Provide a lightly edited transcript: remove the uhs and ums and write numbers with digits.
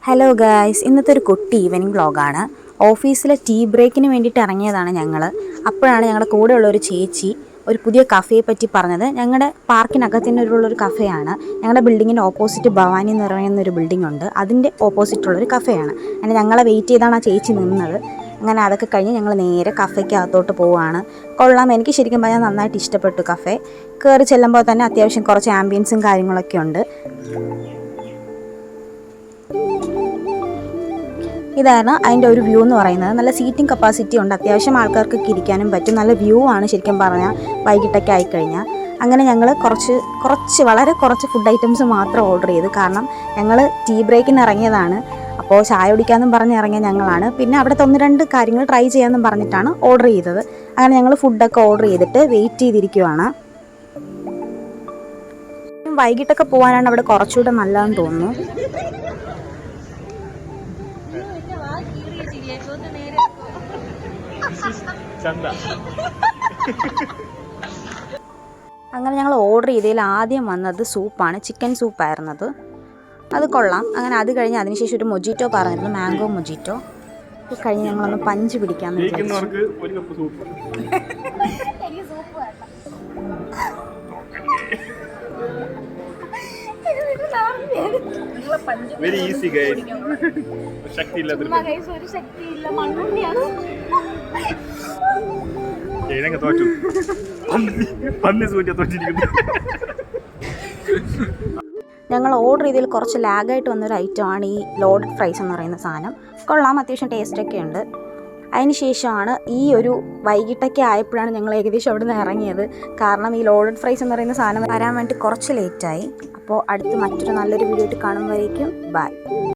Hello guys, ഇന്നത്തെ ഒരു കുട്ടി ഈവനിങ് വ്ളോഗാണ്. ഓഫീസിലെ ടീ ബ്രേക്കിന് വേണ്ടിയിട്ട് ഇറങ്ങിയതാണ് ഞങ്ങൾ. അപ്പോഴാണ് ഞങ്ങളുടെ കൂടെയുള്ള ഒരു ചേച്ചി ഒരു പുതിയ കഫേയെ പറ്റി പറഞ്ഞത്. ഞങ്ങളുടെ പാർക്കിനകത്തിനുള്ളൊരു കഫേയാണ്. ഞങ്ങളുടെ ബിൽഡിങ്ങിൻ്റെ ഓപ്പോസിറ്റ് ഭവാനി എന്ന് പറയുന്നൊരു ബിൽഡിംഗ് ഉണ്ട്. അതിൻ്റെ ഓപ്പോസിറ്റുള്ളൊരു കഫേയാണ്. അങ്ങനെ ഞങ്ങളെ വെയിറ്റ് ചെയ്താണ് ആ ചേച്ചി നിന്നത്. അങ്ങനെ അതൊക്കെ കഴിഞ്ഞ് ഞങ്ങൾ നേരെ കഫേക്ക് അകത്തോട്ട് പോവുകയാണ്. കൊള്ളാം, എനിക്ക് ശരിക്കും പറഞ്ഞാൽ നന്നായിട്ട് ഇഷ്ടപ്പെട്ടു കഫേ. കയറി ചെല്ലുമ്പോൾ തന്നെ അത്യാവശ്യം കുറച്ച് ആംബിയൻസും കാര്യങ്ങളൊക്കെ ഉണ്ട്. ഇതാണ് അതിൻ്റെ ഒരു വ്യൂ എന്ന് പറയുന്നത്. നല്ല സീറ്റിംഗ് കപ്പാസിറ്റി ഉണ്ട്, അത്യാവശ്യം ആൾക്കാർക്കൊക്കെ ഇരിക്കാനും പറ്റും. നല്ല വ്യൂ ആണ് ശരിക്കും പറഞ്ഞാൽ വൈകിട്ടൊക്കെ ആയിക്കഴിഞ്ഞാൽ. അങ്ങനെ ഞങ്ങൾ വളരെ കുറച്ച് ഫുഡ് ഐറ്റംസ് മാത്രം ഓർഡർ ചെയ്ത്. കാരണം ഞങ്ങൾ ടീ ബ്രേക്കിന് ഇറങ്ങിയതാണ്. അപ്പോൾ ചായ കുടിക്കാമെന്നും പറഞ്ഞ് ഇറങ്ങിയ ഞങ്ങളാണ്. പിന്നെ അവിടുത്തെ 1-2 കാര്യങ്ങൾ ട്രൈ ചെയ്യാമെന്നും പറഞ്ഞിട്ടാണ് ഓർഡർ ചെയ്തത്. അങ്ങനെ ഞങ്ങൾ ഫുഡൊക്കെ ഓർഡർ ചെയ്തിട്ട് വെയിറ്റ് ചെയ്തിരിക്കുവാണ്. വൈകിട്ടൊക്കെ പോകാനാണ് അവിടെ കുറച്ചുകൂടെ നല്ലതെന്ന് തോന്നുന്നു. അങ്ങനെ ഞങ്ങൾ ഓർഡർ ചെയ്തതിൽ ആദ്യം വന്നത് സൂപ്പാണ്. ചിക്കൻ സൂപ്പായിരുന്നത്. അത് കൊള്ളാം. അങ്ങനെ അത് കഴിഞ്ഞ് അതിനുശേഷം ഒരു മൊജിറ്റോ പറഞ്ഞിരുന്നു, മാംഗോ മൊജിറ്റോ. അത് കഴിഞ്ഞ് ഞങ്ങളൊന്ന് പഞ്ച് പിടിക്കാമെന്ന് വിചാരിച്ചു. Very easy guys. ശക്തിയില്ല തോറ്റു. ഞങ്ങൾ ഓർഡർ ചെയ്തതിൽ കുറച്ച് ലാഗായിട്ട് വന്നൊരു ഐറ്റമാണ് ഈ ലോഡഡ് ഫ്രൈസ് എന്ന് പറയുന്ന സാധനം. കൊള്ളാം, അത്യാവശ്യം ടേസ്റ്റൊക്കെ ഉണ്ട്. അതിന് ശേഷമാണ് ഈ ഒരു വൈകിട്ടൊക്കെ ആയപ്പോഴാണ് ഞങ്ങൾ ഏകദേശം അവിടെ നിന്ന് ഇറങ്ങിയത്. കാരണം ഈ ലോഡഡ് ഫ്രൈസ് എന്ന് പറയുന്ന സാധനം വരാൻ വേണ്ടി കുറച്ച് ലേറ്റായി. അപ്പോൾ അടുത്ത് മറ്റൊരു നല്ലൊരു വീഡിയോ ആയിട്ട് കാണുമ്പോഴേക്കും ബൈ.